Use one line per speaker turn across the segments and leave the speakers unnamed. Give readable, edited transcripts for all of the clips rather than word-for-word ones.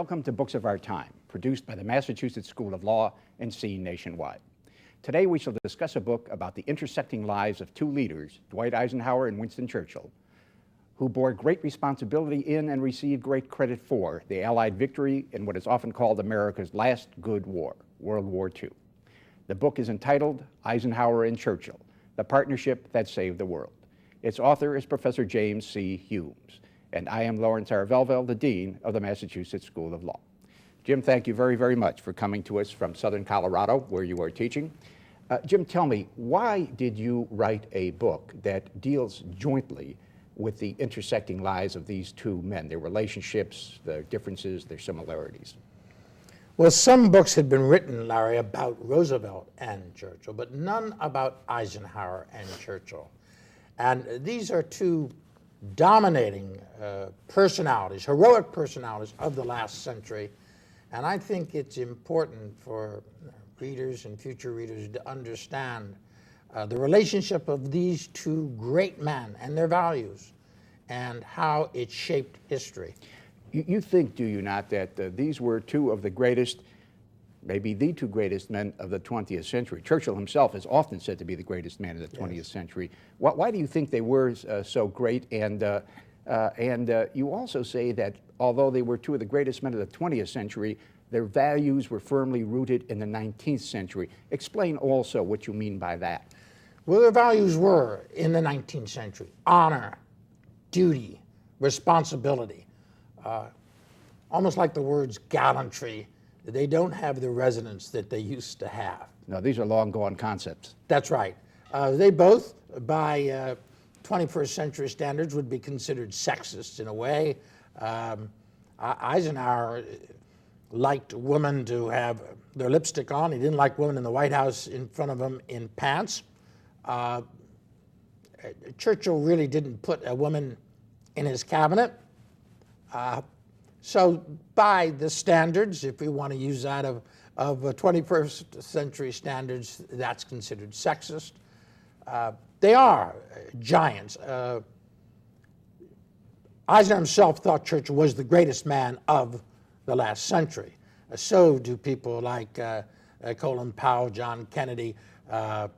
Welcome to Books of Our Time, produced by the Massachusetts School of Law and seen nationwide. Today we shall discuss a book about the intersecting lives of two leaders, Dwight Eisenhower and Winston Churchill, who bore great responsibility in and received great credit for the Allied victory in what is often called America's last good war, World War II. The book is entitled Eisenhower and Churchill, The Partnership That Saved the World. Its author is Professor James C. Humes, and I am Lawrence R. Velvel, the Dean of the Massachusetts School of Law. Jim, thank you very, very much for coming to us from Southern Colorado, where you are teaching. Jim, tell me, why did you write a book that deals jointly with the intersecting lives of these two men, their relationships, their differences, their similarities?
Well, some books had been written, Larry, about Roosevelt and Churchill, but none about Eisenhower and Churchill. And these are two dominating personalities, heroic personalities of the last century. And I think it's important for readers and future readers to understand the relationship of these two great men and their values and how it shaped history.
You think, do you not, that these were two of the greatest, maybe the two greatest men of the 20th century? Churchill himself is often said to be the greatest man of the 20th century. Why do you think they were so great? And you also say that although they were two of the greatest men of the 20th century, their values were firmly rooted in the 19th century. Explain also what you mean by that.
Well, their values were, in the 19th century, honor, duty, responsibility. Almost like the words gallantry, they don't have the resonance that they used to have.
No, these are long gone concepts.
That's right. They both, by 21st century standards, would be considered sexist in a way. Eisenhower liked women to have their lipstick on. He didn't like women in the White House in front of him in pants. Churchill really didn't put a woman in his cabinet. So by the standards, if we want to use that of 21st century standards, that's considered sexist. They are giants. Eisenhower himself thought Churchill was the greatest man of the last century. So do people like Colin Powell, John Kennedy, and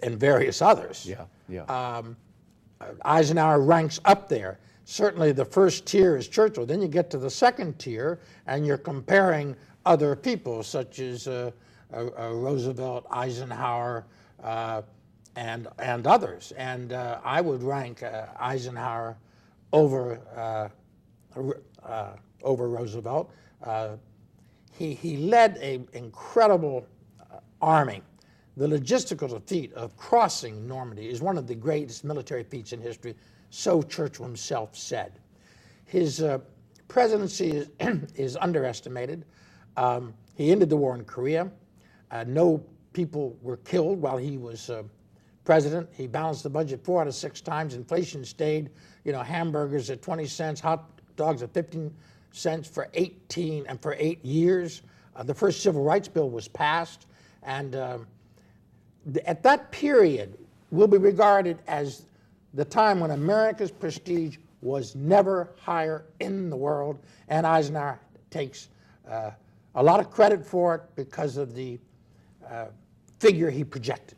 various others. Eisenhower ranks up there. Certainly the first tier is Churchill. Then you get to the second tier, and you're comparing other people, such as Roosevelt, Eisenhower, and others. And I would rank Eisenhower over Roosevelt. He led an incredible army. The logistical feat of crossing Normandy is one of the greatest military feats in history, so Churchill himself said. His presidency is underestimated. He ended the war in Korea. No people were killed while he was president. He balanced the budget 4 out of 6 times. Inflation stayed, hamburgers at 20 cents, hot dogs at 15 cents for 8 years. The first civil rights bill was passed, and at that period will be regarded as the time when America's prestige was never higher in the world, and Eisenhower takes a lot of credit for it because of the figure he projected.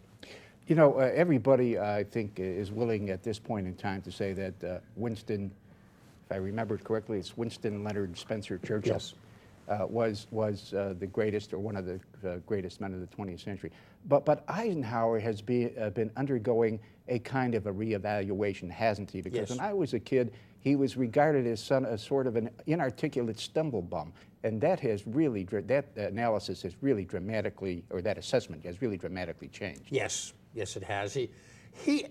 Everybody, I think, is willing at this point in time to say that Winston, if I remember correctly, it's Winston Leonard Spencer Churchill.
Yes.
Was the greatest, or one of the greatest men of the 20th century. But Eisenhower has been undergoing a kind of a reevaluation, hasn't he? Because when I was a kid, he was regarded as sort of an inarticulate stumblebum, and that analysis has really dramatically, or that assessment has really dramatically changed.
Yes, it has. He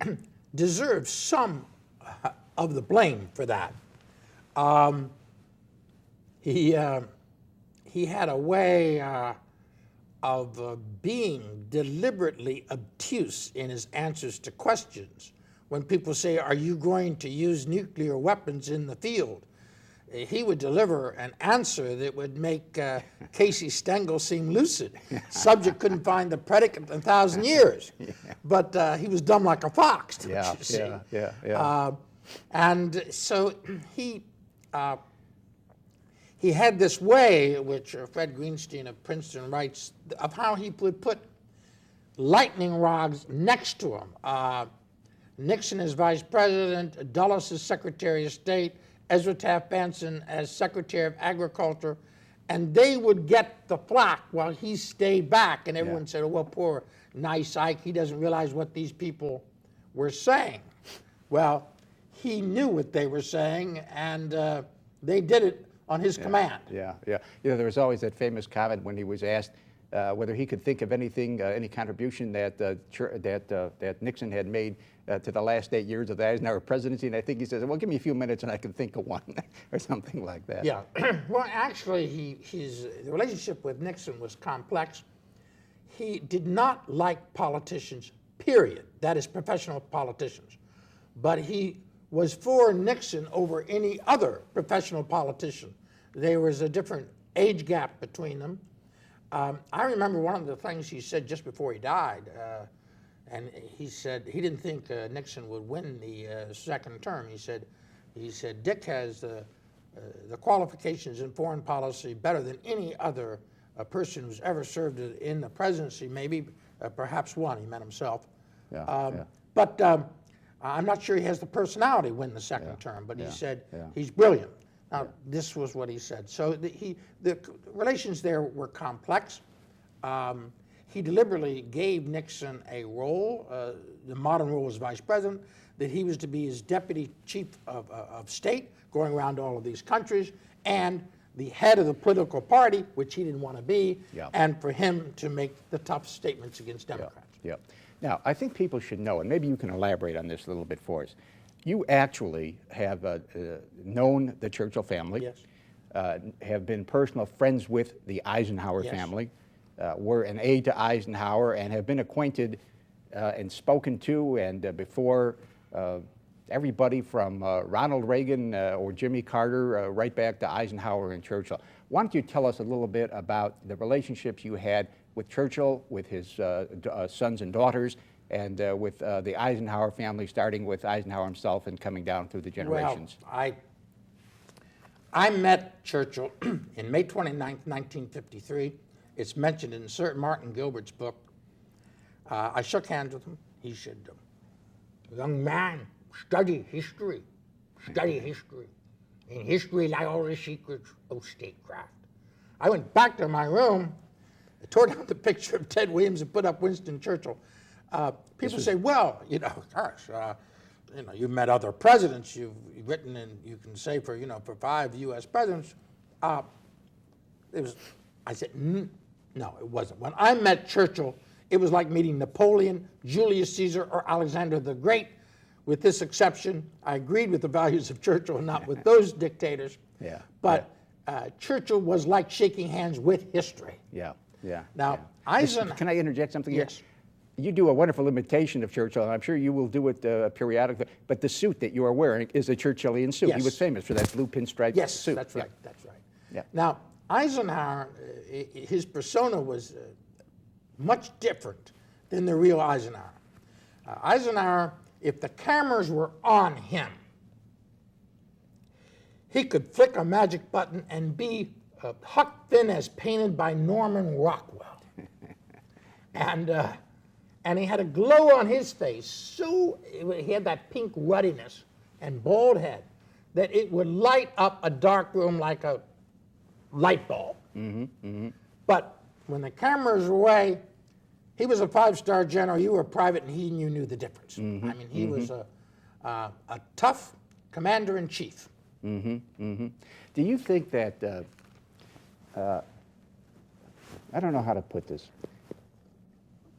deserves some of the blame for that. He had a way of being deliberately obtuse in his answers to questions. When people say, "Are you going to use nuclear weapons in the field?" he would deliver an answer that would make Casey Stengel seem lucid. Subject couldn't find the predicate in 1,000 years. But he was dumb like a fox, don't you see? And so he he had this way, which Fred Greenstein of Princeton writes, of how he would put lightning rods next to him. Nixon as vice president, Dulles as secretary of state, Ezra Taft Benson as secretary of agriculture, and they would get the flack while he stayed back, and everyone said, oh, well, poor nice Ike, he doesn't realize what these people were saying. Well, he knew what they were saying, and they did it on his command.
Yeah. You know, there was always that famous comment when he was asked whether he could think of anything, any contribution that Nixon had made to the last 8 years of the Eisenhower presidency, and I think he says, well, give me a few minutes and I can think of one, or something like that.
Yeah, well, actually, the relationship with Nixon was complex. He did not like politicians, period. That is, professional politicians. But he was for Nixon over any other professional politician. There was a different age gap between them. I remember one of the things he said just before he died, and he said he didn't think Nixon would win the second term. He said, Dick has the qualifications in foreign policy better than any other person who's ever served in the presidency, maybe perhaps one, he meant himself. But I'm not sure he has the personality to win the second term, but he said he's brilliant. Now, this was what he said. So the relations there were complex. He deliberately gave Nixon a role, the modern role as vice president, that he was to be his deputy chief of state, going around to all of these countries, and the head of the political party, which he didn't want to be, and for him to make the tough statements against Democrats.
Now, I think people should know, and maybe you can elaborate on this a little bit for us. You actually have known the Churchill family, have been personal friends with the Eisenhower family, were an aide to Eisenhower, and have been acquainted and spoken to and before everybody from Ronald Reagan or Jimmy Carter right back to Eisenhower and Churchill. Why don't you tell us a little bit about the relationships you had with Churchill, with his sons and daughters, and with the Eisenhower family, starting with Eisenhower himself and coming down through the generations?
Well, I met Churchill in May 29th, 1953. It's mentioned in Sir Martin Gilbert's book. I shook hands with him. He said, young man, study history. Study history. In history lie all the secrets of statecraft. I went back to my room, tore down the picture of Ted Williams and put up Winston Churchill. People say, well, gosh, you've met other presidents, you've written, and you can say for 5 U.S. presidents. I said, no, it wasn't. When I met Churchill, it was like meeting Napoleon, Julius Caesar, or Alexander the Great. With this exception, I agreed with the values of Churchill, not with those dictators. But Churchill was like shaking hands with history. Now, Eisenhower.
Can I interject something here?
Yes.
You do a wonderful imitation of Churchill, and I'm sure you will do it periodically, but the suit that you are wearing is a Churchillian suit. He was famous for that blue pinstripe suit.
That's right, that's right. Now, Eisenhower, his persona was much different than the real Eisenhower. Eisenhower, if the cameras were on him, he could flick a magic button and be Huck Finn as painted by Norman Rockwell. And he had a glow on his face, so he had that pink ruddiness and bald head that it would light up a dark room like a light bulb. But when the cameras were away, he was a 5-star general, you were a private, and you knew the difference. I mean, he was a tough commander-in-chief.
Do you think that, I don't know how to put this,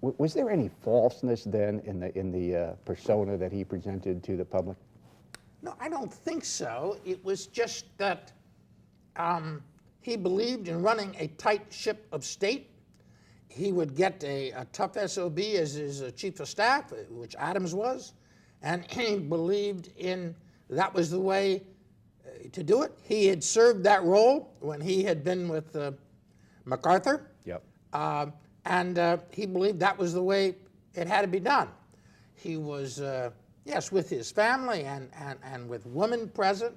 was there any falseness then in the persona that he presented to the public?
No, I don't think so. It was just that he believed in running a tight ship of state. He would get a tough SOB as his chief of staff, which Adams was, and he believed that was the way to do it. He had served that role when he had been with MacArthur. And he believed that was the way it had to be done. He was, yes, with his family and with women present,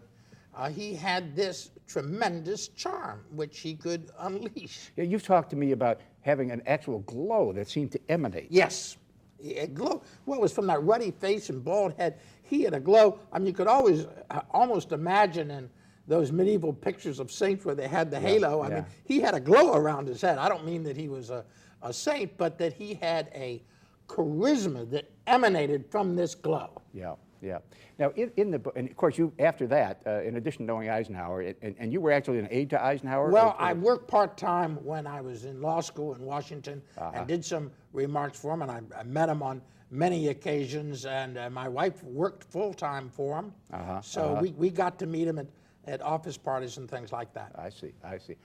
he had this tremendous charm which he could unleash.
Yeah, you've talked to me about having an actual glow that seemed to emanate.
Yes, a glow. Well, it was from that ruddy face and bald head. He had a glow. I mean, you could always almost imagine in those medieval pictures of saints where they had the halo. I mean, he had a glow around his head. I don't mean that he was a saint, but that he had a charisma that emanated from this glow.
Yeah, yeah. Now, in the book, and of course, you after that, in addition to knowing Eisenhower, and you were actually an aide to Eisenhower.
Well, I worked part-time when I was in law school in Washington and did some remarks for him, and I met him on many occasions, and my wife worked full-time for him. So we got to meet him at office parties and things like that.
I see, I see.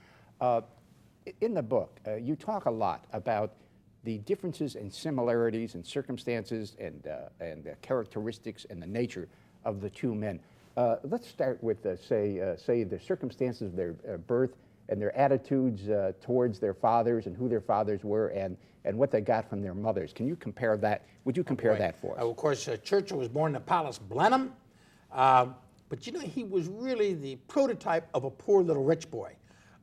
In the book, you talk a lot about the differences and similarities and circumstances and the characteristics and the nature of the two men. Let's start with, say, the circumstances of their birth and their attitudes towards their fathers and who their fathers were and what they got from their mothers. Can you compare that? Would you compare that for us?
Of course, Churchill was born in Palace Blenheim, but you know, he was really the prototype of a poor little rich boy.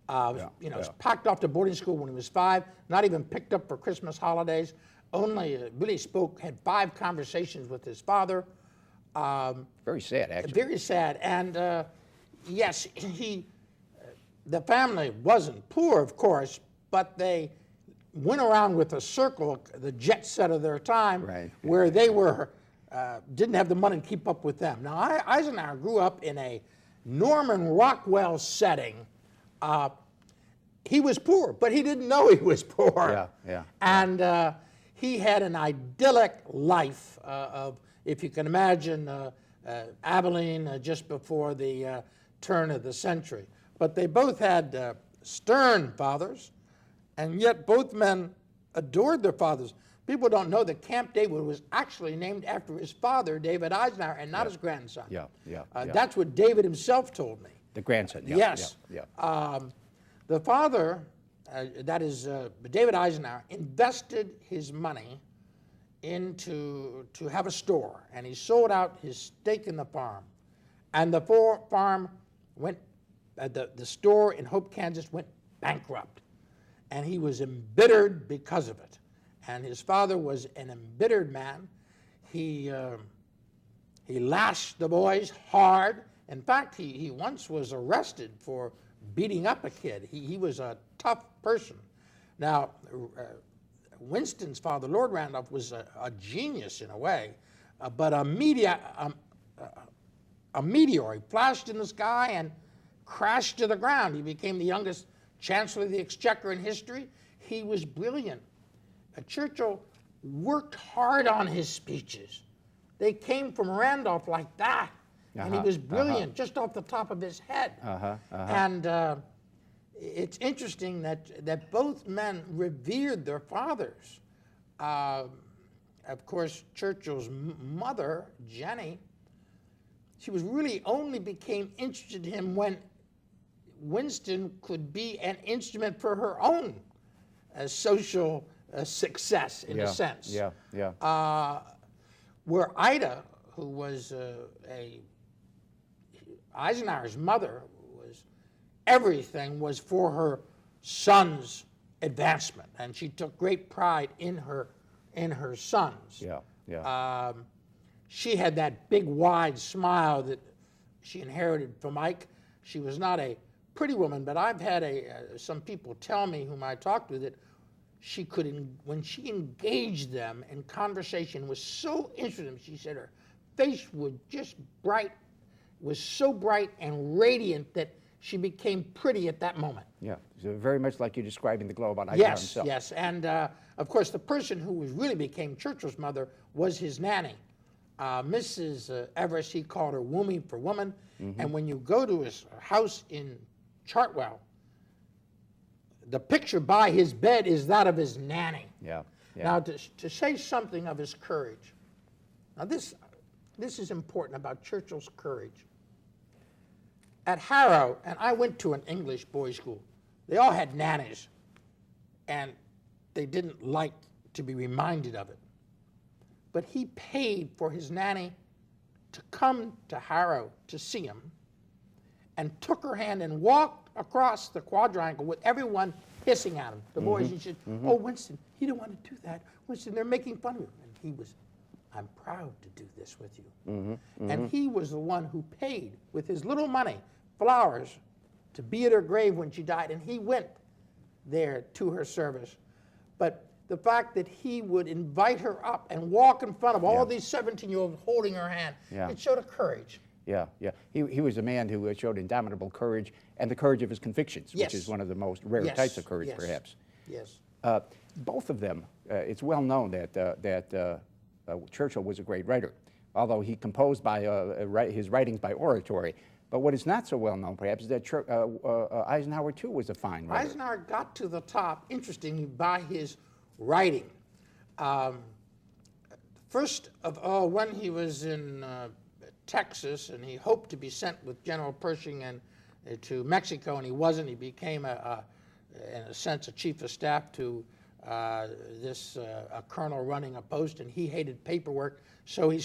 Was packed off to boarding school when he was 5, not even picked up for Christmas holidays, only really had 5 conversations with his father.
Very sad, actually.
Very sad. And yes, the family wasn't poor, of course, but they went around with a circle, the jet set of their time, where they were didn't have the money to keep up with them. Now, Eisenhower grew up in a Norman Rockwell setting. He was poor, but he didn't know he was poor. And he had an idyllic life of, if you can imagine, Abilene just before the turn of the century. But they both had stern fathers, and yet both men adored their fathers. People don't know that Camp David was actually named after his father, David Eisenhower, and not his grandson. That's what David himself told me.
The grandson,
Yes. The father, that is David Eisenhower, invested his money to have a store, and he sold out his stake in the farm. And the farm went, the store in Hope, Kansas went bankrupt. And he was embittered because of it. And his father was an embittered man. He lashed the boys hard. In fact, he once was arrested for beating up a kid. He was a tough person. Now, Winston's father, Lord Randolph, was a genius in a way, but a meteor he flashed in the sky and crashed to the ground. He became the youngest Chancellor of the Exchequer in history. He was brilliant. Churchill worked hard on his speeches. They came from Randolph like that. And he was brilliant, just off the top of his head. And it's interesting that both men revered their fathers. Of course, Churchill's mother, Jenny, she really only became interested in him when Winston could be an instrument for her own social success, in a sense. Where Ida, who was Eisenhower's mother, everything was for her son's advancement, and she took great pride in her sons. She had that big, wide smile that she inherited from Ike. She was not a pretty woman, but I've had some people tell me, whom I talked to, that she could, when she engaged them in conversation, was so interesting. She said her face was so bright and radiant that she became pretty at that moment.
So very much like you're describing the glow about Eisenhower himself.
Yes, and of course the person who really became Churchill's mother was his nanny. Mrs. Everest, he called her Woomy for woman, and when you go to his house in Chartwell, the picture by his bed is that of his nanny. Now, to say something of his courage, now this is important about Churchill's courage. At Harrow, and I went to an English boys' school, they all had nannies, and they didn't like to be reminded of it. But he paid for his nanny to come to Harrow to see him, and took her hand and walked across the quadrangle with everyone hissing at him. The boys, he said, oh, Winston, you don't want to do that. Winston, they're making fun of you. And he was, I'm proud to do this with you. And he was the one who paid with his little money flowers to be at her grave when she died, and he went there to her service. But the fact that he would invite her up and walk in front of all these 17-year-olds holding her hand, it showed a courage.
Yeah. He was a man who showed indomitable courage and the courage of his convictions, which is one of the most rare types of courage, perhaps.
Yes.
Both of them, it's well known that Churchill was a great writer, although he composed his writings by oratory. But what is not so well known, perhaps, is that Eisenhower, too, was a fine writer.
Eisenhower got to the top, interestingly, by his writing. First of all, when he was in Texas, and he hoped to be sent with General Pershing to Mexico, and he wasn't. He became, in a sense, a chief of staff to a colonel running a post, and he hated paperwork. So he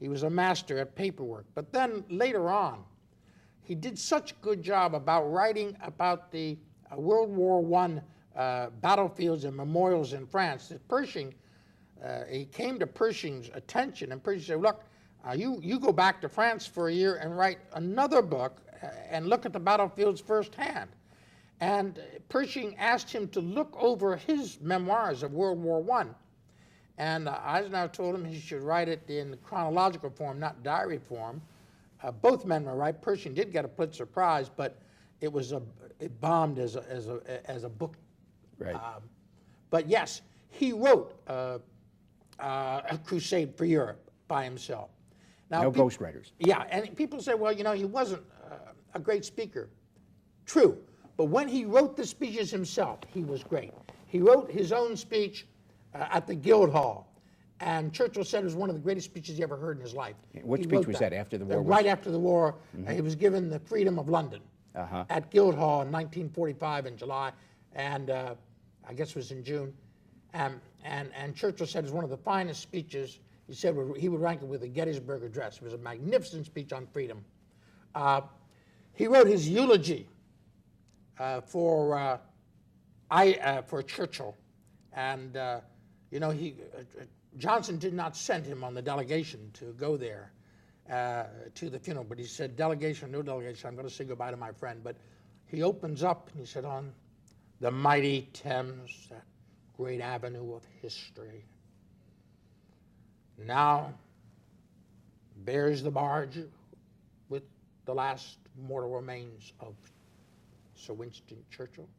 was a master at paperwork. But then later on, he did such a good job about writing about the World War I battlefields and memorials in France that Pershing, he came to Pershing's attention, and Pershing said, look, you go back to France for a year and write another book and look at the battlefields firsthand. And Pershing asked him to look over his memoirs of World War I. And Eisenhower told him he should write it in chronological form, not diary form. Both men were right. Pershing did get a Pulitzer Prize, but it bombed as a book.
Right.
But yes, he wrote A Crusade for Europe by himself. Now,
no ghostwriters.
Yeah, and people say, well, he wasn't a great speaker. True, but when he wrote the speeches himself, he was great. He wrote his own speech at the Guildhall, and Churchill said it was one of the greatest speeches he ever heard in his life.
What speech was that, after the war?
Right after the war. He was given the freedom of London at Guildhall in 1945 in July, and I guess it was in June. And Churchill said it was one of the finest speeches. He said he would rank it with the Gettysburg Address. It was a magnificent speech on freedom. He wrote his eulogy for Churchill, and Johnson did not send him on the delegation to go there to the funeral, but he said, delegation, no delegation, I'm going to say goodbye to my friend. But he opens up and he said, on the mighty Thames, that great avenue of history, now bears the barge with the last mortal remains of Sir Winston Churchill.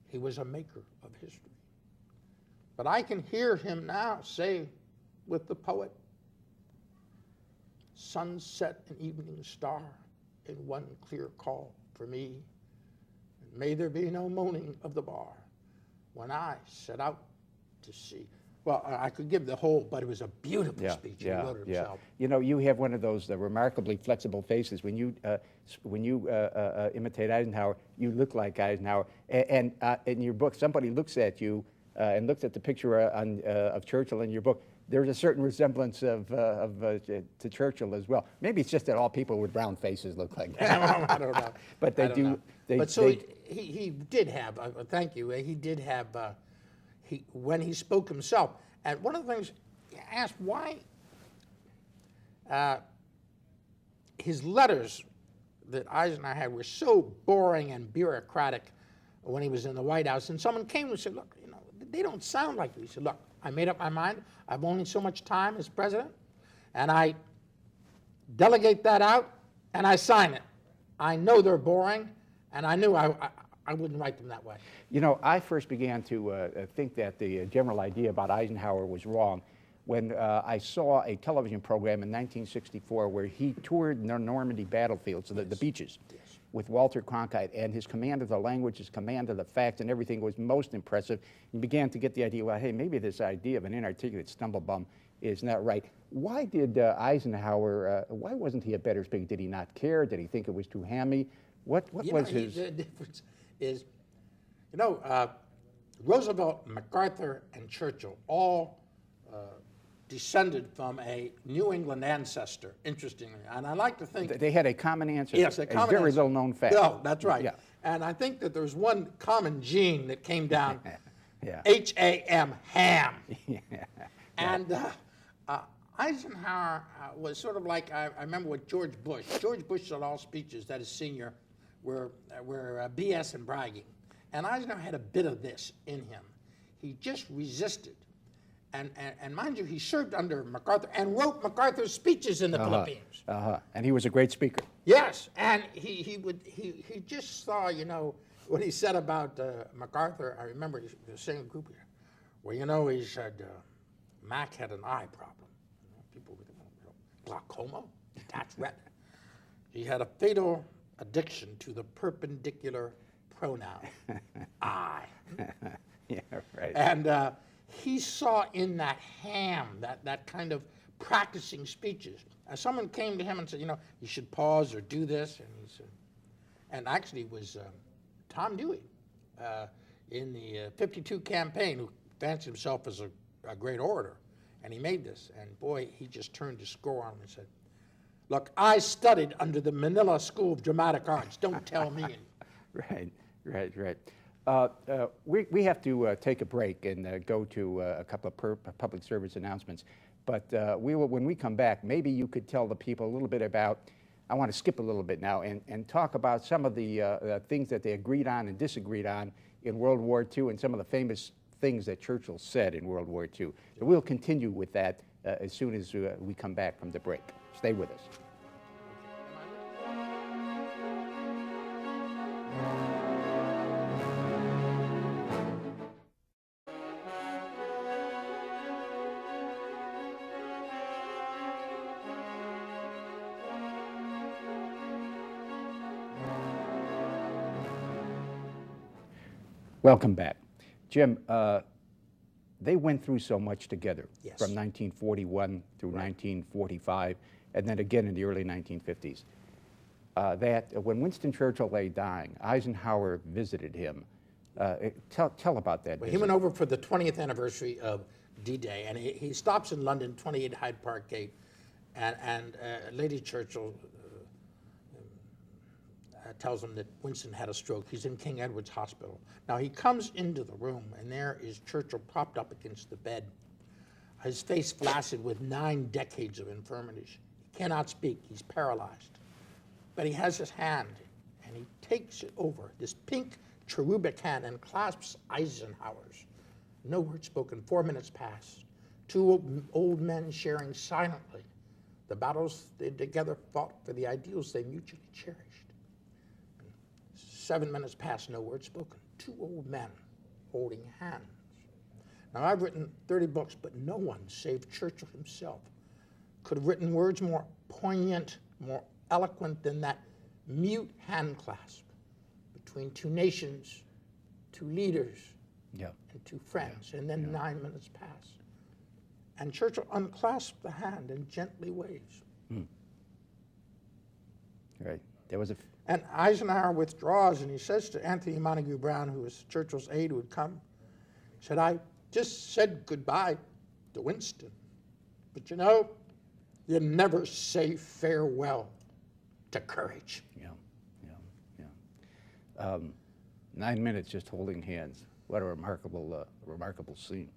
He was a maker of history. But I can hear him now say with the poet, sunset and evening star in one clear call for me, and may there be no moaning of the bar when I set out to sea. Well, I could give the whole, but it was a beautiful speech. He wrote it himself.
You have one of those remarkably flexible faces. When you imitate Eisenhower, you look like Eisenhower. And in your book, somebody looks at you and looks at the picture of Churchill in your book. There's a certain resemblance to Churchill as well. Maybe it's just that all people with brown faces look like that.
I don't know.
But they do.
He did have. Thank you. He did have. When he spoke himself, and one of the things I asked why his letters that Eisenhower had were so boring and bureaucratic when he was in the White House, and someone came and said, look, they don't sound like you. He said, look, I made up my mind. I've only so much time as president, and I delegate that out, and I sign it. I know they're boring, and I knew I wouldn't write them that way.
I first began to think that the general idea about Eisenhower was wrong when I saw a television program in 1964 where he toured the Normandy battlefields, the beaches, with Walter Cronkite, and his command of the language, his command of the facts and everything was most impressive. He began to get the idea, well, hey, maybe this idea of an inarticulate stumblebum is not right. Why did Eisenhower, why wasn't he a better speaker? Did he not care? Did he think it was too hammy? What was his...
The difference is, Roosevelt, MacArthur, and Churchill all descended from a New England ancestor, interestingly. And I like to think...
They had a common ancestor.
Yes, a common
very
ancestor.
little known fact.
No, that's right.
Yeah.
And I think that there's one common gene that came down,
Yeah.
H-A-M, ham.
Yeah.
And Eisenhower was sort of like, I remember with George Bush. George Bush said all speeches that his senior were BS and bragging. And Eisenhower had a bit of this in him. He just resisted. And mind you, he served under MacArthur and wrote MacArthur's speeches in the Philippines.
And he was a great speaker.
Yes, and he just saw, you know, what he said about MacArthur. I remember he was saying to a group here, well, you know, he said, Mac had an eye problem. You know, people with glaucoma, detached retina. He had a fatal addiction to the perpendicular pronoun, I.
Yeah, right.
And he saw in that ham, that kind of practicing speeches. And someone came to him and said, you know, you should pause or do this. And he said, and actually it was Tom Dewey in the 52 campaign who fancied himself as a great orator. And he made this. And boy, he just turned his score on him and said, look, I studied under the Manila School of Dramatic Arts. Don't tell me.
Right. We have to take a break and go to a couple of public service announcements. But when we come back, maybe you could tell the people a little bit about, I want to skip a little bit now and talk about some of the things that they agreed on and disagreed on in World War II and some of the famous things that Churchill said in World War II. So we'll continue with that as soon as we come back from the break. Stay with us. Welcome back. Jim, they went through so much together from 1941 through 1945, and then again in the early 1950s, that when Winston Churchill lay dying, Eisenhower visited him. Tell about that.
Well, he went over for the 20th anniversary of D-Day, and he stops in London, 28 Hyde Park Gate, and Lady Churchill tells him that Winston had a stroke. He's in King Edward's Hospital. Now he comes into the room, and there is Churchill propped up against the bed, his face flaccid with 9 decades of infirmities. He cannot speak. He's paralyzed. But he has his hand, and he takes it over, this pink cherubic hand, and clasps Eisenhower's. No word spoken. 4 minutes pass. 2 old men sharing silently the battles they together fought for the ideals they mutually cherished. 7 minutes pass, no word spoken. 2 old men holding hands. Now, I've written 30 books, but no one, save Churchill himself, could have written words more poignant, more eloquent than that mute hand clasp between 2 nations, 2 leaders, and 2 friends. And then 9 minutes pass. And Churchill unclasps the hand and gently waves.
Right. There was a...
And Eisenhower withdraws, and he says to Anthony Montague Brown, who was Churchill's aide who had come, he said, I just said goodbye to Winston. But you know, you never say farewell to courage.
9 minutes just holding hands. What a remarkable scene.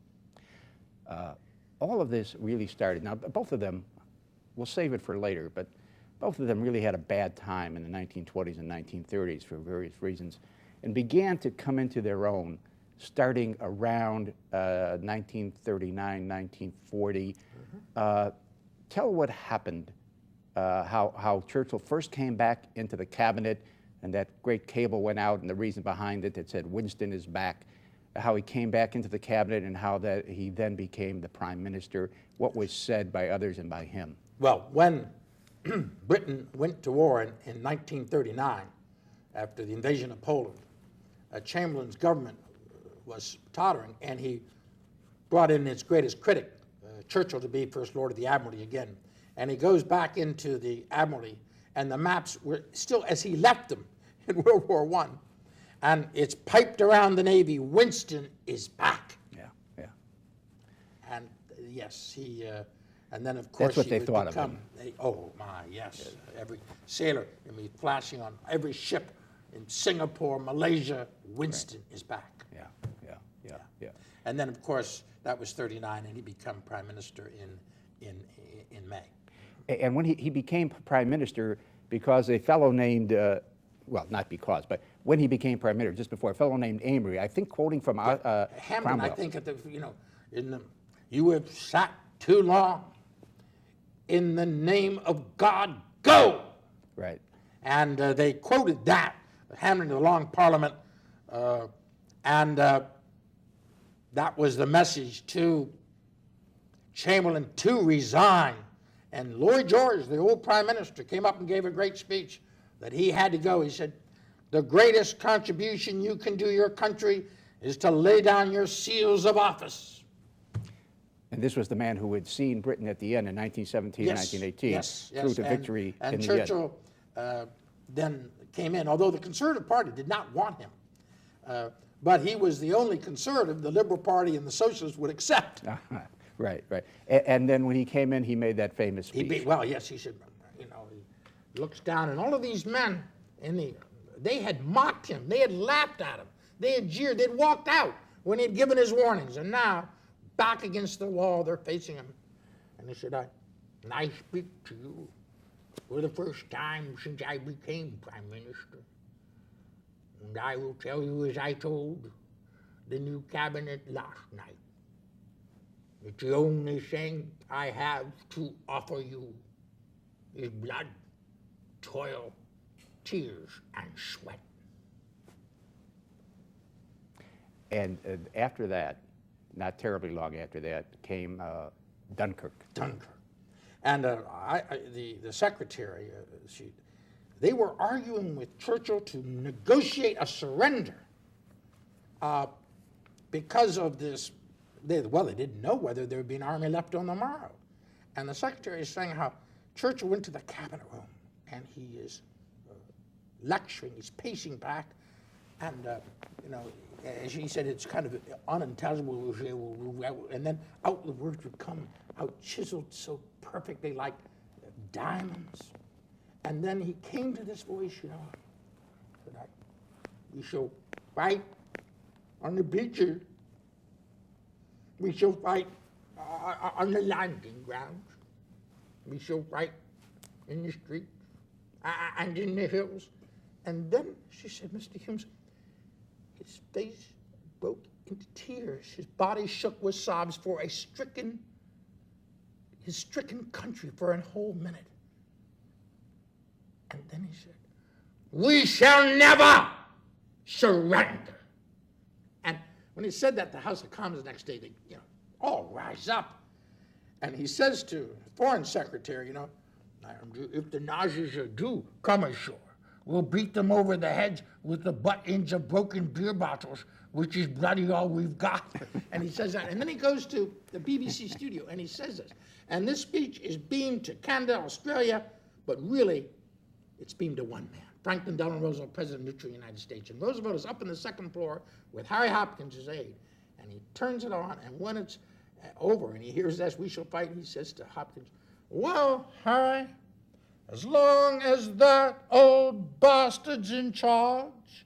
All of this really started, now both of them, we'll save it for later, but both of them really had a bad time in the 1920s and 1930s for various reasons and began to come into their own starting around 1939, 1940. Tell what happened, how Churchill first came back into the cabinet and that great cable went out and the reason behind it that said Winston is back, how he came back into the cabinet and how that he then became the prime minister, what was said by others and by him.
Well, when Britain went to war in 1939, after the invasion of Poland, Chamberlain's government was tottering, and he brought in its greatest critic, Churchill, to be First Lord of the Admiralty again. And he goes back into the Admiralty, and the maps were still as he left them in World War I. And it's piped around the Navy, Winston is back.
Yeah.
And yes, he, and then of course
That's what
he
they
would
thought of
become
him.
oh my, yes. Every sailor, I mean, flashing on every ship in Singapore, Malaysia, Winston is back.
Yeah.
And then of course that was 39, and he became prime minister in May.
And when he became prime minister, because a fellow named, well, not because, but when he became prime minister, just before, a fellow named Amory, I think quoting from
Hamden,
Cromwell.
I think, you have sat too long. In the name of God, go!
Right.
And they quoted that, Hamden in the Long Parliament, and that was the message to Chamberlain to resign. And Lloyd George, the old prime minister, came up and gave a great speech that he had to go. He said, the greatest contribution you can do your country is to lay down your seals of office.
And this was the man who had seen Britain at the end in 1917 and 1918 through to victory
and
in
Churchill,
the end.
then came in, although the Conservative Party did not want him. But he was the only conservative the Liberal Party and the Socialists would accept.
Right. And then when he came in, he made that famous speech.
Well, yes, he said, he looks down, and all of these men, they had mocked him, they had laughed at him, they had jeered, they'd walked out when he had given his warnings, and now, back against the wall, they're facing him. And he said, I speak to you for the first time since I became prime minister. And I will tell you, as I told the new cabinet last night, that the only thing I have to offer you is blood, toil, tears, and sweat.
And after that, not terribly long after that, came Dunkirk.
And the secretary, they were arguing with Churchill to negotiate a surrender because of this. They didn't know whether there would be an army left on the morrow. And the secretary is saying how Churchill went to the cabinet room, and he is lecturing, he's pacing back, and, as he said, it's kind of unintelligible, and then out the words would come out chiseled so perfectly like diamonds. And then he came to this voice, that we shall fight on the beaches, we shall fight on the landing grounds, we shall fight in the streets and in the hills. And then she said, Mr. Humes, his face broke into tears. His body shook with sobs for his stricken country for a whole minute. And then he said, we shall never surrender. And when he said that, the House of Commons the next day, they all rise up. And he says to the Foreign Secretary, if the Nazis do come ashore, we'll beat them over the heads with the butt ends of broken beer bottles, which is bloody all we've got. And he says that. And then he goes to the BBC studio and he says this. And this speech is beamed to Canada, Australia, but really it's beamed to one man, Franklin Delano Roosevelt, President of the United States. And Roosevelt is up on the second floor with Harry Hopkins, his aide. And he turns it on, and when it's over and he hears this, we shall fight, he says to Hopkins, well, Harry, as long as that old bastard's in charge,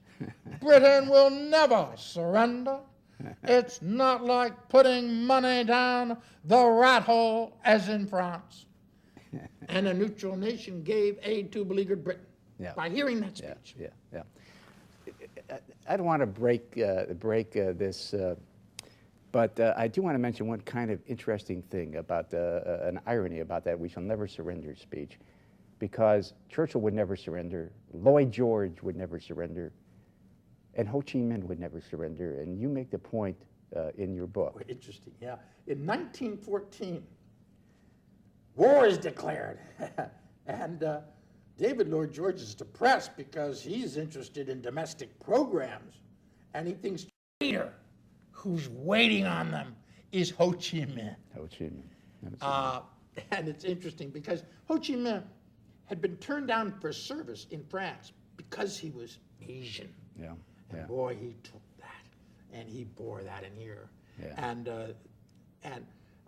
Britain will never surrender. It's not like putting money down the rat hole as in France. And a neutral nation gave aid to beleaguered Britain by hearing that speech.
Yeah. I don't want to break this, but I do want to mention one kind of interesting thing about an irony about that "we shall never surrender" speech. Because Churchill would never surrender, Lloyd George would never surrender, and Ho Chi Minh would never surrender. And you make the point in your book.
Interesting, yeah. In 1914, war is declared. And David Lloyd George is depressed because he's interested in domestic programs. And he thinks the leader who's waiting on them is Ho Chi Minh.
Ho Chi Minh.
And it's interesting because Ho Chi Minh had been turned down for service in France because he was Asian. And boy, he took that, and he bore that in here. And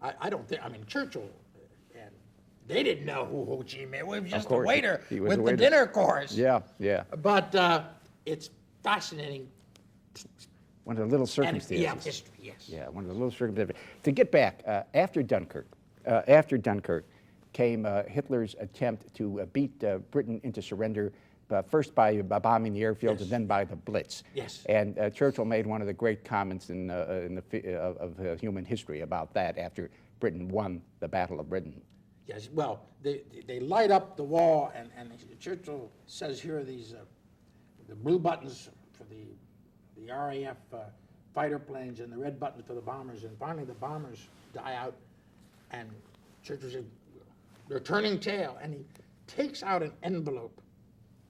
I don't think, I mean, Churchill, and they didn't know who Ho Chi Minh was. He was just a
course,
waiter
he was
with
a
the
waiter.
dinner course.
Yeah, yeah.
But it's fascinating.
One of the little
And,
circumstances.
yeah, history, yes.
Yeah, one of the little circumstances. To get back, after Dunkirk came Hitler's attempt to beat Britain into surrender, first by bombing the airfields and then by the Blitz.
Yes.
And Churchill made one of the great comments of human history about that after Britain won the Battle of Britain.
Yes, well, they light up the wall, and Churchill says here are these the blue buttons for the RAF fighter planes and the red buttons for the bombers, and finally the bombers die out, and Churchill said, they're turning tail, and he takes out an envelope,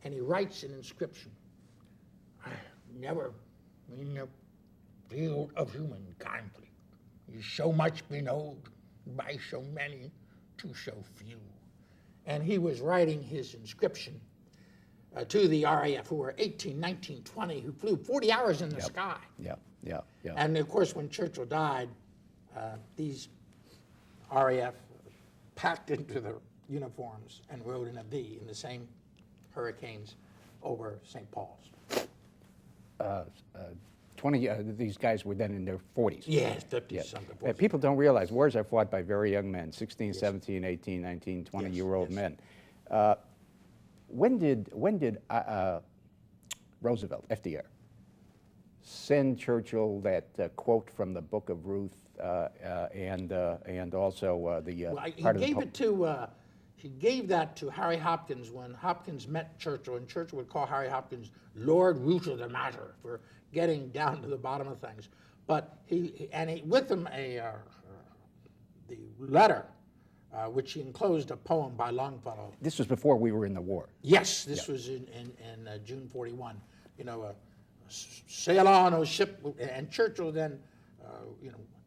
and he writes an inscription. Never in the field of human conflict is so much been owed by so many to so few. And he was writing his inscription to the RAF, who were 18, 19, 20, who flew 40 hours in the sky.
Yeah.
And of course, when Churchill died, these RAF packed into their uniforms and rode in a V in the same hurricanes over St. Paul's.
20, these guys were then in their 40s.
Yes, 50 something. 40.
People don't realize wars are fought by very young men, 16, 17, 18, 19, 20-year-old men. When did Roosevelt, FDR, send Churchill that quote from the Book of Ruth and also the
Well,
part of the
he gave that to Harry Hopkins when Hopkins met Churchill, and Churchill would call Harry Hopkins Lord Root of the Matter for getting down to the bottom of things. But he with him the letter, which he enclosed a poem by Longfellow.
This was before we were in the war.
Yes, this was in June 41. Sail on, O ship, and Churchill then,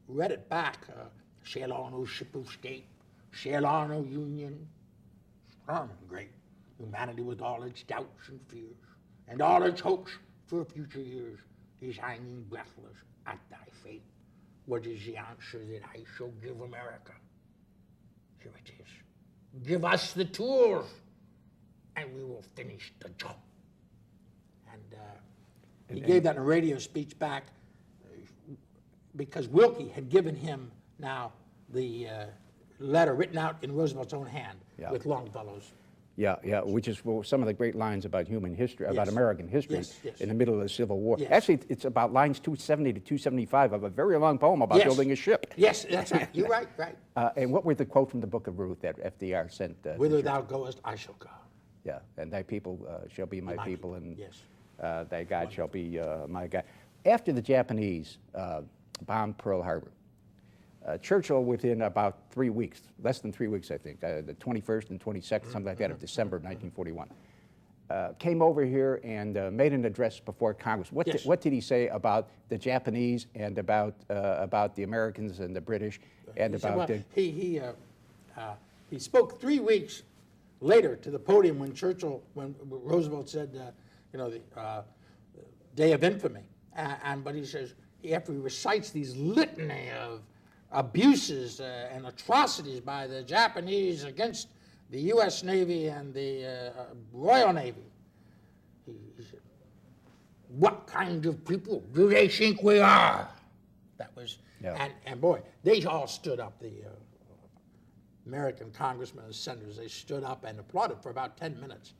read it back. Sail on, O ship of state, sail on, O Union, strong and great, humanity with all its doubts and fears, and all its hopes for future years is hanging breathless at thy fate. What is the answer that I shall give America? Here it is. Give us the tools, and we will finish the job. And he gave that in a radio speech back because Wilkie had given him now the letter written out in Roosevelt's own hand with Longfellow's.
Yeah, which is some of the great lines about human history, about American history
Yes.
in the middle of the Civil War.
Yes.
Actually, it's about lines 270 to 275 of a very long poem about building a ship.
Yes, that's right. You're right.
And what were the quote from the Book of Ruth that FDR sent?
Whither thou goest, I shall go.
Yeah, and thy people shall be my people, and
Yes.
thy God shall be my God. After the Japanese bombed Pearl Harbor, Churchill, within about 3 weeks, less than 3 weeks, I think, the 21st and 22nd, something like that, of December of 1941, came over here and made an address before Congress. What did he say about the Japanese and about the Americans and the British and
He spoke 3 weeks later to the podium when Roosevelt said, the day of infamy, but he says after he recites these litany of abuses and atrocities by the Japanese against the U.S. Navy and the Royal Navy, he said, "What kind of people do they think we are?" That was, and boy, they all stood up. The American congressmen and senators, they stood up and applauded for about 10 minutes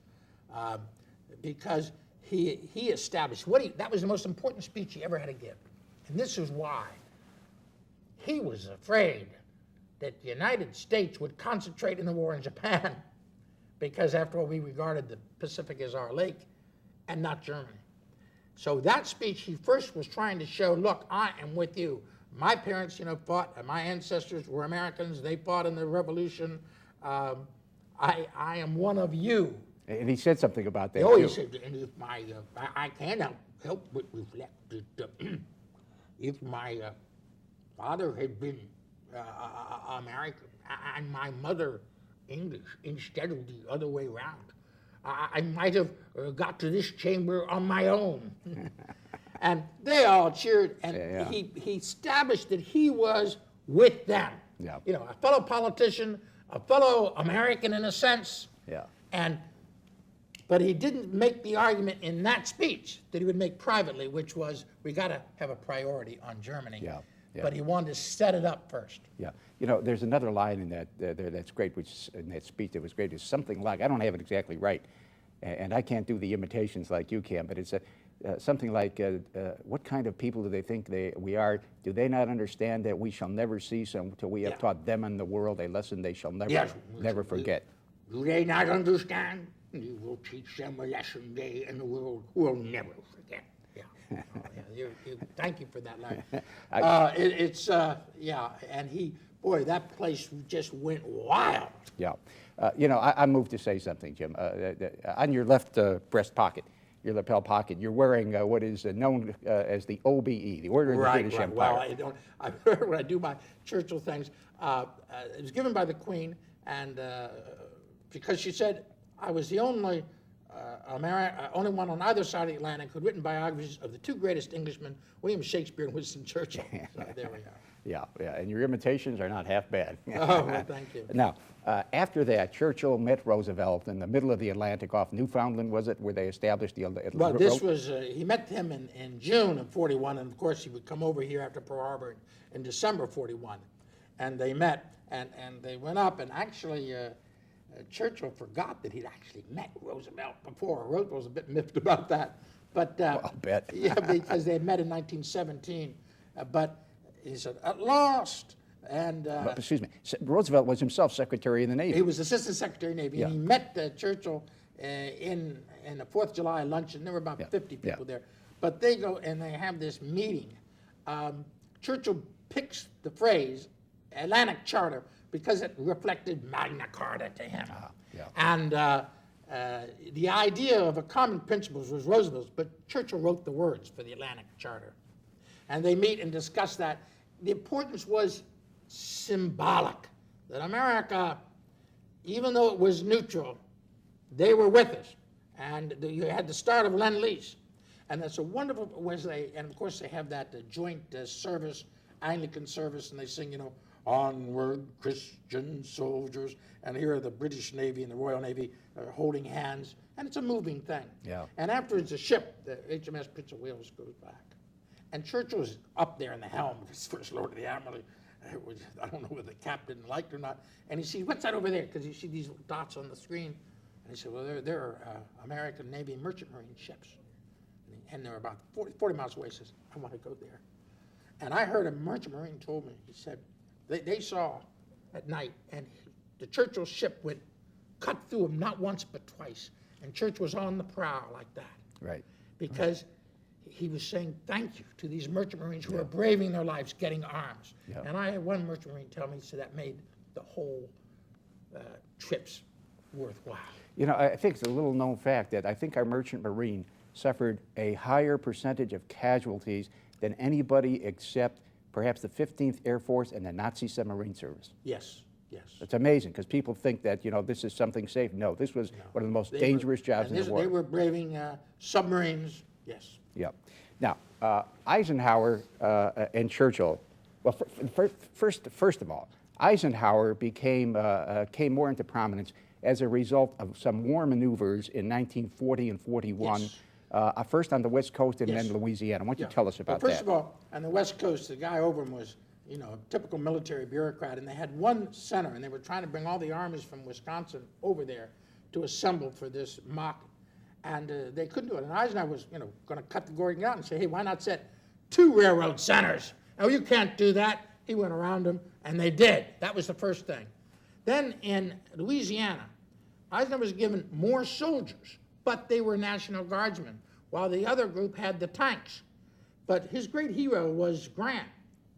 because he established that was the most important speech he ever had to give, and this is why. He was afraid that the United States would concentrate in the war in Japan because, after all, we regarded the Pacific as our lake and not Germany. So that speech, he first was trying to show, look, I am with you. My parents, fought, and my ancestors were Americans. They fought in the Revolution. I am one of you.
And he said something about that,
too.
he
said, and if I can't help but reflect that if my father had been American and my mother English instead of the other way around, I might have got to this chamber on my own. And they all cheered, and he established that he was with them.
Yeah.
You know, a fellow politician, a fellow American in a sense.
Yeah.
But he didn't make the argument in that speech that he would make privately, which was, we got to have a priority on Germany.
Yeah, yeah.
But he wanted to set it up first.
Yeah. You know, there's another line in that there that's great, which in that speech that was great. It's something like, I don't have it exactly right, and I can't do the imitations like you can, but it's something like, what kind of people do they think we are? Do they not understand that we shall never cease until we have taught them and the world a lesson they shall never forget?
Do they not understand? You will teach them a lesson they and the world will never forget. Yeah. Thank you for that line. And that place just went wild.
Yeah. You know, I moved to say something, Jim. On your left breast pocket, your lapel pocket, you're wearing what is known as the OBE, the Order of the British Empire.
Well, when I do my Churchill things, it was given by the Queen, and because she said I was the only only one on either side of the Atlantic who'd written biographies of the two greatest Englishmen, William Shakespeare and Winston Churchill. So there we are.
Yeah, and your imitations are not half bad.
Oh, well, thank you.
Now, after that, Churchill met Roosevelt in the middle of the Atlantic off Newfoundland, was it, where they established the...
Well, this was, he met him in June of 41, and of course he would come over here after Pearl Harbor in December of 41. And they met, and they went up, and actually... Churchill forgot that he'd actually met Roosevelt before. Roosevelt was a bit miffed about that. But
I'll bet.
Yeah, because they had met in 1917. But he said, at last. And
excuse me, Roosevelt was himself Secretary of the Navy.
he was Assistant Secretary of the Navy.
Yeah.
And he met Churchill in the 4th of July luncheon. There were about 50 people there. But they go and they have this meeting. Churchill picks the phrase Atlantic Charter because it reflected Magna Carta to him. And the idea of a common principles was Roosevelt's, but Churchill wrote the words for the Atlantic Charter. And they meet and discuss that. The importance was symbolic, that America, even though it was neutral, they were with us. And you had the start of Lend-Lease. And that's a wonderful, and of course they have that joint service, Anglican service, and they sing, you know, onward, Christian soldiers, and here are the British Navy and the Royal Navy holding hands, and it's a moving thing.
Yeah.
And afterwards, the ship, the HMS Prince of Wales, goes back. And Churchill's up there in the helm, as First Lord of the Admiralty. I don't know whether the captain liked it or not. And he sees, what's that over there? Because you see these dots on the screen. And he said, well, there are American Navy Merchant Marine ships. And they're about 40 miles away. He says, I want to go there. And I heard a Merchant Marine told me, he said, they saw at night, and the Churchill ship went cut through them not once but twice. And Churchill was on the prow like that.
Right.
Because he was saying thank you to these merchant marines who are braving their lives, getting arms.
Yeah.
And I had one merchant marine tell me, so that made the whole trips worthwhile.
You know, I think it's a little known fact that I think our merchant marine suffered a higher percentage of casualties than anybody except perhaps the 15th Air Force and the Nazi submarine service.
Yes, yes.
It's amazing because people think that, you know, this is something safe. No, this was one of the most dangerous jobs in the war.
They were braving submarines, yes.
Yeah. Now, Eisenhower and Churchill, well, first of all, Eisenhower came more into prominence as a result of some war maneuvers in 1940 and 41.
Yes.
First on the West Coast and then Louisiana. Why don't you tell us about that?
First of all, on the West Coast, the guy over him was, you know, a typical military bureaucrat, and they had one center, and they were trying to bring all the armies from Wisconsin over there to assemble for this mock, and they couldn't do it. And Eisenhower was, you know, going to cut the Gordian knot and say, hey, why not set 2 railroad centers? Oh, you can't do that. He went around them, and they did. That was the first thing. Then in Louisiana, Eisenhower was given more soldiers, but they were National Guardsmen, while the other group had the tanks. But his great hero was Grant,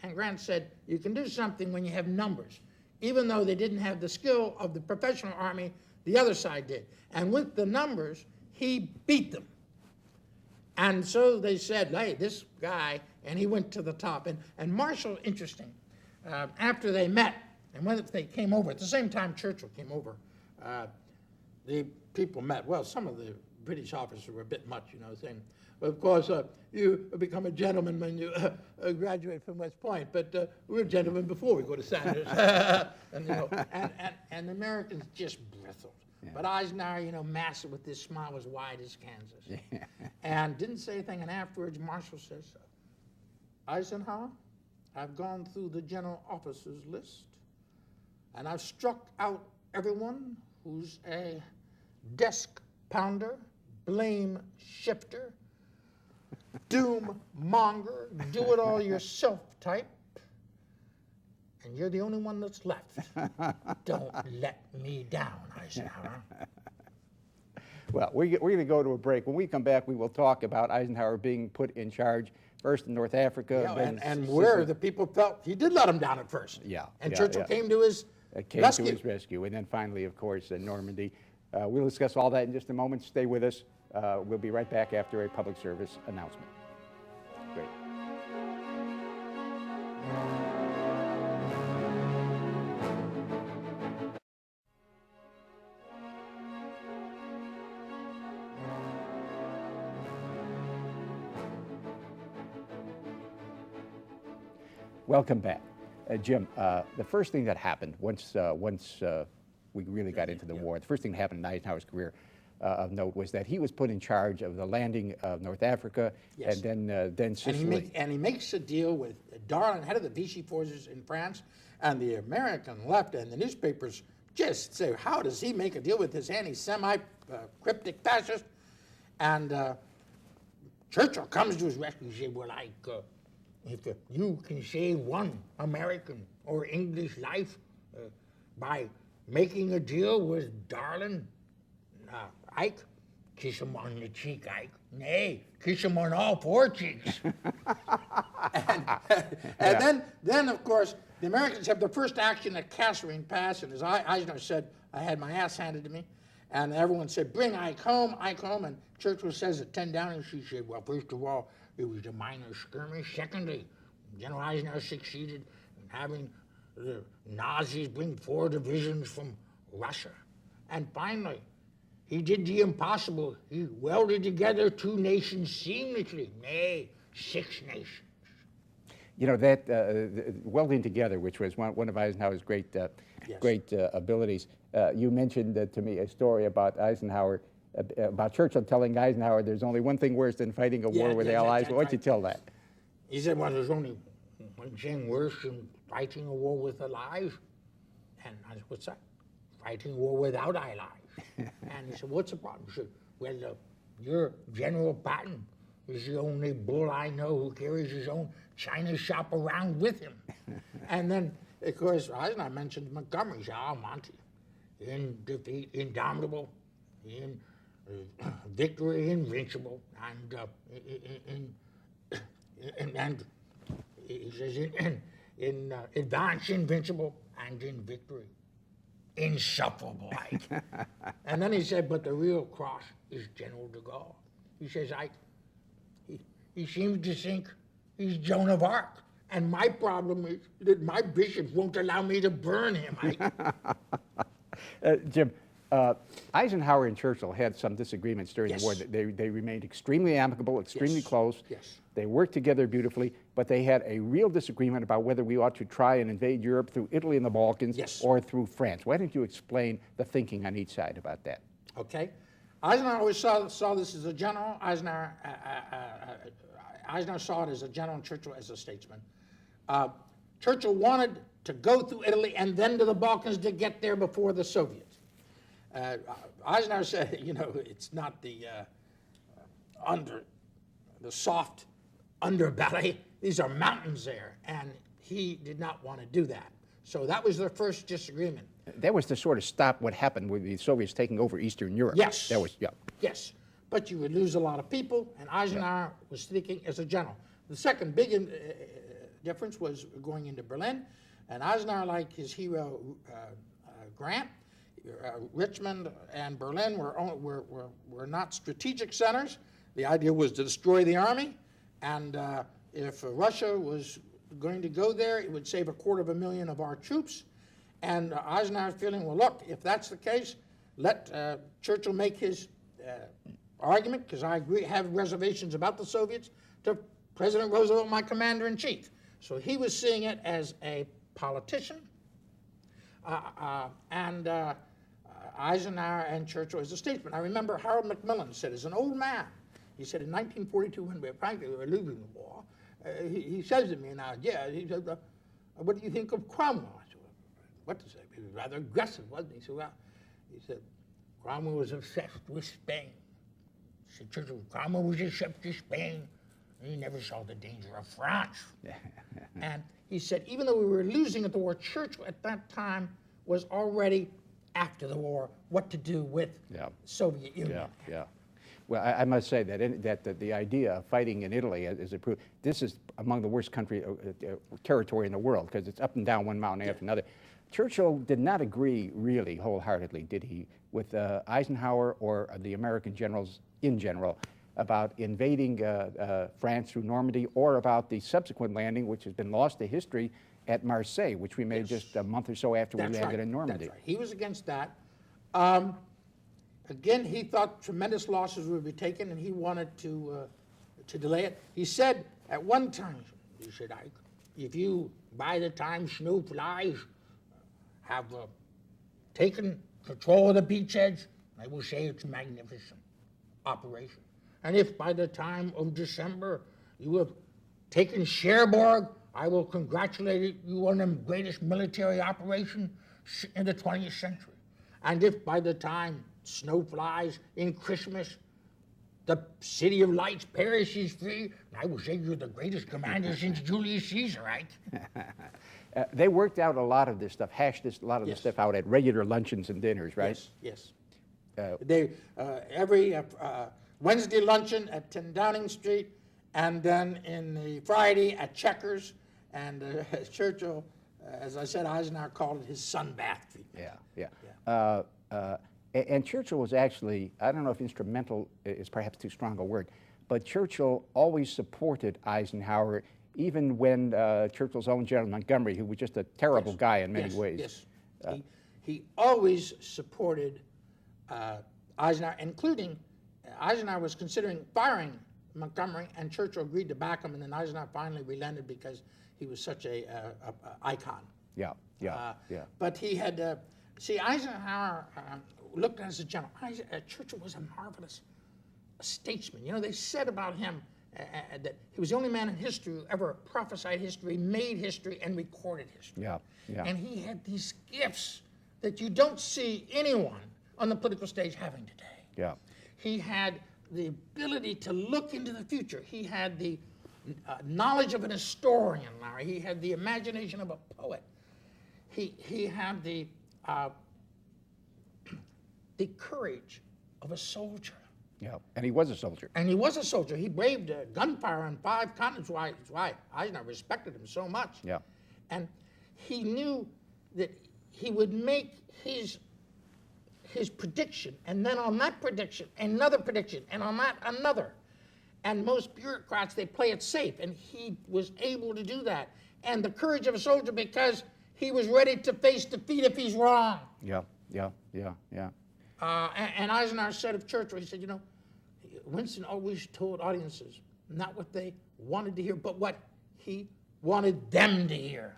and Grant said, you can do something when you have numbers. Even though they didn't have the skill of the professional army, the other side did. And with the numbers, he beat them. And so they said, hey, this guy, and he went to the top. And Marshall, interesting, after they met, and when they came over, at the same time Churchill came over, the people met. Well, some of the British officers were a bit much, saying, well, of course, you become a gentleman when you graduate from West Point, but we're gentlemen before we go to Sanders. and the Americans just bristled. Yeah. But Eisenhower, massive with this smile as wide as Kansas. Yeah. And didn't say anything, and afterwards Marshall says, Eisenhower, I've gone through the general officers list, and I've struck out everyone who's a desk pounder, blame shifter, doom monger, do it all yourself type, and you're the only one that's left. Don't let me down, Eisenhower.
Well, we're going to go to a break. When we come back, we will talk about Eisenhower being put in charge first in North Africa.
Yeah, and where the people felt he did let them down at first.
Yeah.
And Churchill came to his rescue.
And then finally, of course, in Normandy. We'll discuss all that in just a moment. Stay with us. We'll be right back after a public service announcement. Great. Welcome back. Jim, the first thing that happened once we really got into the war, the first thing that happened in Eisenhower's career of note was that he was put in charge of the landing of North Africa,
yes.
and then Sicily.
And he makes a deal with Darlan, head of the Vichy forces in France, and the American left and the newspapers just say, how does he make a deal with this anti-Semite cryptic fascist? And Churchill comes to his rescue and says, well, if you can save one American or English life by making a deal with Darlan, Ike, kiss him on the cheek, Ike. Nay, kiss him on all four cheeks. and then, of course, the Americans have the first action at Kasserine Pass, and as Eisenhower said, I had my ass handed to me, and everyone said, bring Ike home, and Churchill says at 10 Downing, she said, well, first of all, it was a minor skirmish. Secondly, General Eisenhower succeeded in having the Nazis bring 4 divisions from Russia. And finally, he did the impossible. He welded together 2 nations seamlessly. Nay, 6 nations.
You know, that welding together, which was one of Eisenhower's great abilities. You mentioned to me a story about Eisenhower, about Churchill telling Eisenhower there's only one thing worse than fighting a war with the Allies. Why don't you tell that?
He said, well, there's only one thing worse than fighting a war with allies. And I said, what's that? Fighting a war without allies. And he said, what's the problem? He said, well, your General Patton is the only bull I know who carries his own China shop around with him. And then, of course, Eisenhower mentioned Montgomery. He said, oh, Monty, in defeat, indomitable, in victory, invincible, and he says, in advance, invincible, and in victory, insufferable. And then he said, but the real cross is General de Gaulle. He says, he seems to think he's Joan of Arc. And my problem is that my bishops won't allow me to burn him.
Jim, Eisenhower and Churchill had some disagreements during the war. They remained extremely amicable, extremely close.
Yes.
They worked together beautifully, but they had a real disagreement about whether we ought to try and invade Europe through Italy and the Balkans or through France. Why don't you explain the thinking on each side about that?
Okay. Eisenhower always saw this as a general. Eisenhower saw it as a general and Churchill as a statesman. Churchill wanted to go through Italy and then to the Balkans to get there before the Soviets. Eisenhower said, it's not the soft underbelly. These are mountains there, and he did not want to do that. So that was their first disagreement.
That was to sort of stop what happened with the Soviets taking over Eastern Europe.
Yes.
That was,
Yes, but you would lose a lot of people, and Eisenhower was thinking as a general. The second big difference was going into Berlin, and Eisenhower, like his hero Grant, Richmond and Berlin were not strategic centers. The idea was to destroy the army, and if Russia was going to go there, it would save 250,000 of our troops. And Eisenhower's feeling, well, look, if that's the case, let Churchill make his argument, because I have reservations about the Soviets, to President Roosevelt, my commander-in-chief. So he was seeing it as a politician, and Eisenhower and Churchill as a statesman. I remember Harold Macmillan said, as an old man, he said in 1942, when we were losing the war, he says to me now, he said, what do you think of Cromwell? I said, well, what to say? He was rather aggressive, wasn't he? He said, Cromwell was obsessed with Spain. He said, Churchill, Cromwell was obsessed with Spain. He never saw the danger of France. And he said, even though we were losing at the war, Churchill at that time was already, after the war, what to do with Soviet Union.
Well, I must say that the idea of fighting in Italy is approved. This is among the worst territory in the world, because it's up and down one mountain after another. Churchill did not agree really wholeheartedly, did he, with Eisenhower or the American generals in general about invading France through Normandy, or about the subsequent landing, which has been lost to history, at Marseille, which we made just a month or so after we landed in Normandy.
That's right. He was against that. Again, he thought tremendous losses would be taken, and he wanted to delay it. He said at one time, he said, Ike, if you, by the time snow flies, have taken control of the beachheads, I will say it's a magnificent operation. And if by the time of December you have taken Cherbourg, I will congratulate you on the greatest military operation in the 20th century. And if by the time snow flies in Christmas, the city of lights, Paris is free, I will say you're the greatest commander since Julius Caesar, right?
They worked out a lot of this stuff, hashed a lot of this stuff out at regular luncheons and dinners, right?
Yes. Every Wednesday luncheon at 10 Downing Street, and then in the Friday at Chequers, and Churchill, as I said, Eisenhower called it his sunbath treatment.
And Churchill was actually, I don't know if instrumental is perhaps too strong a word, but Churchill always supported Eisenhower, even when Churchill's own General Montgomery, who was just a terrible guy in many ways.
He always supported Eisenhower, including Eisenhower was considering firing Montgomery, and Churchill agreed to back him, and then Eisenhower finally relented because he was such a icon. But he had, Eisenhower looked at as a general. Churchill was a marvelous statesman. You know, they said about him that he was the only man in history who ever prophesied history, made history, and recorded history. And he had these gifts that you don't see anyone on the political stage having today. He had the ability to look into the future. He had the knowledge of an historian, Larry. He had the imagination of a poet. He had the courage of a soldier.
And he was a soldier.
He braved gunfire on 5 continents. That's why Eisenhower respected him so much. And he knew that he would make his prediction, and then on that prediction, another prediction, and on that, another. And most bureaucrats, they play it safe, and he was able to do that. And the courage of a soldier, because he was ready to face defeat if he's wrong. And Eisenhower said of Churchill, he said, you know, Winston always told audiences not what they wanted to hear, but what he wanted them to hear.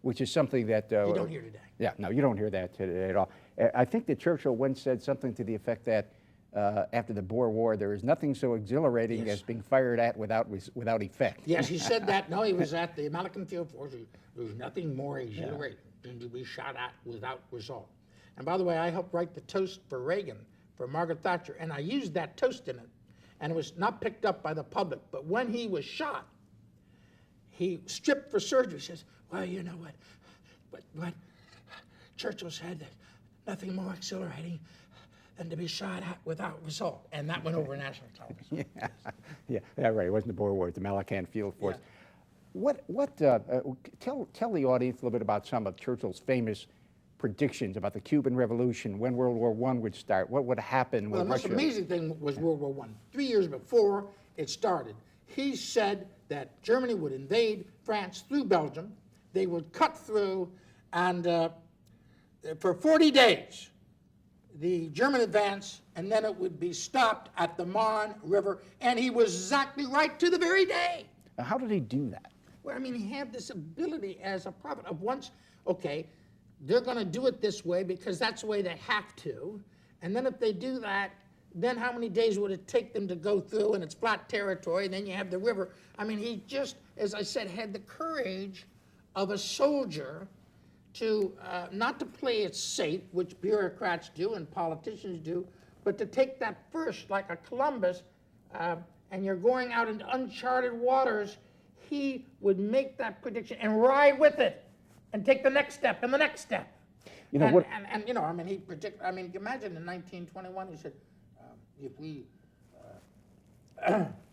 Which is something that
you don't hear today.
No, you don't hear that today at all. I think that Churchill once said something to the effect that after the Boer War, there is nothing so exhilarating as being fired at without effect.
Yes, he said that. No, he was at the American Field Force. There's nothing more exhilarating than to be shot at without result. And by the way, I helped write the toast for Reagan, for Margaret Thatcher, and I used that toast in it. And it was not picked up by the public. But when he was shot, he stripped for surgery. He says, well, you know what Churchill said, that nothing more exhilarating than to be shot at without result. And that went over national television.
Right. It wasn't the Boer War, it's the Malacan Field Force. Tell the audience a little bit about some of Churchill's famous predictions about the Cuban Revolution, when World War I would start, what would happen with Russia.
The most amazing thing was World War I. 3 years before it started, he said that Germany would invade France through Belgium. They would cut through, and for 40 days, the German advance and then it would be stopped at the Marne River, and he was exactly right to the very day.
How did he do that?
Well, I mean, he had this ability as a prophet of once, okay, they're going to do it this way because that's the way they have to, and then if they do that, then how many days would it take them to go through, and it's flat territory, and then you have the river. I mean, he just, as I said, had the courage of a soldier to not to play it safe, which bureaucrats do and politicians do, but to take that first, like a Columbus, and you're going out into uncharted waters, he would make that prediction and ride with it and take the next step and the next step.
You know,
and you know, I mean, he predict. I mean, imagine in 1921, he said,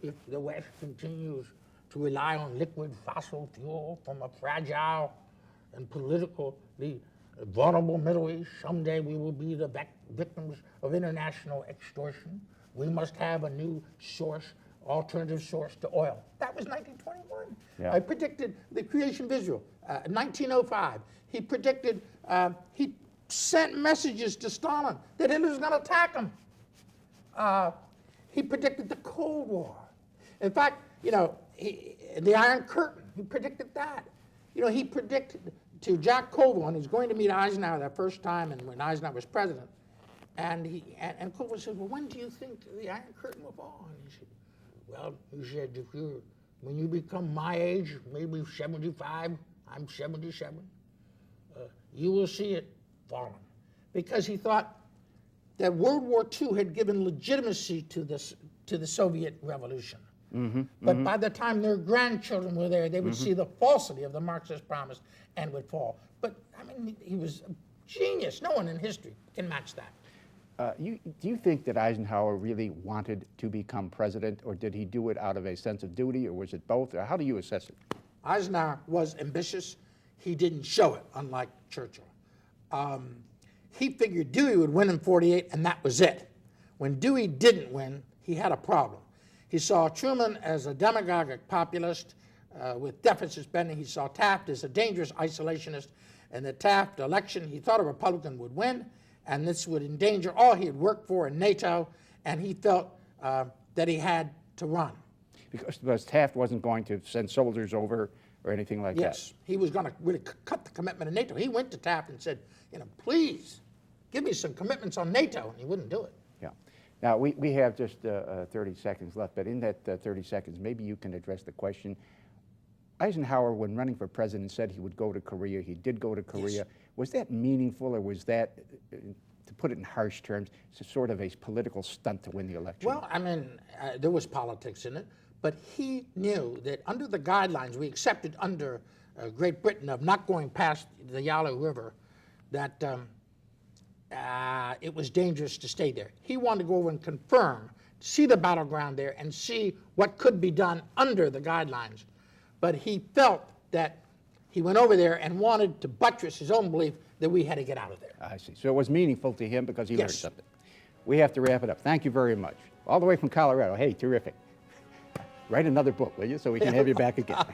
if the West continues to rely on liquid fossil fuel from a fragile and politically vulnerable Middle East, someday we will be the victims of international extortion. We must have a new source, alternative source to oil. That was 1921.
Yeah.
I predicted the creation of Israel. 1905, he predicted, he sent messages to Stalin that Hitler was going to attack him. He predicted the Cold War. In fact, you know, the Iron Curtain, he predicted that. You know, he predicted to Jack Coburn, who's going to meet Eisenhower that first time, and when Eisenhower was president, and Coburn said, well, when do you think the Iron Curtain will fall? And he said, well, he said, when you become my age, maybe 75, I'm 77, you will see it falling. Because he thought that World War II had given legitimacy to the Soviet revolution. But by the time their grandchildren were there, they would see the falsity of the Marxist promise and would fall. But, I mean, he was a genius. No one in history can match that.
Do you think that Eisenhower really wanted to become president, or did he do it out of a sense of duty, or was it both? Or how do you assess it?
Eisenhower was ambitious. He didn't show it, unlike Churchill. He figured Dewey would win in 48, and that was it. When Dewey didn't win, he had a problem. He saw Truman as a demagogic populist with deficit spending. He saw Taft as a dangerous isolationist. And the Taft election, he thought a Republican would win, and this would endanger all he had worked for in NATO, and he felt that he had to run.
Because Taft wasn't going to send soldiers over or anything like that.
Yes, he was going to really cut the commitment in NATO. He went to Taft and said, you know, please give me some commitments on NATO, and he wouldn't do it.
Yeah. Now, we have just 30 seconds left, but in that 30 seconds, maybe you can address the question. Eisenhower, when running for president, said he would go to Korea. He did go to Korea. Yes. Was that meaningful, or was that, to put it in harsh terms, sort of a political stunt to win the election?
Well, I mean, there was politics in it, but he knew that under the guidelines we accepted under Great Britain of not going past the Yalu River, that it was dangerous to stay there. He wanted to go over and confirm, see the battleground there, and see what could be done under the guidelines. But he felt that he went over there and wanted to buttress his own belief that we had to get out of there.
I see. So it was meaningful to him because he learned
Yes.
something. We have to wrap it up. Thank you very much. All the way from Colorado. Hey, terrific. Write another book, will you, so we can have you back again.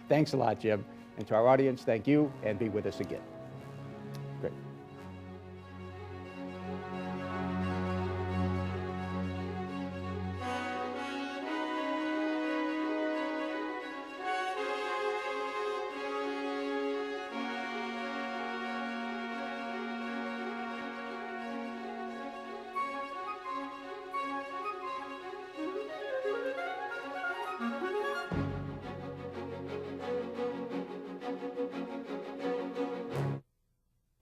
Thanks a lot, Jim. And to our audience, thank you, and be with us again.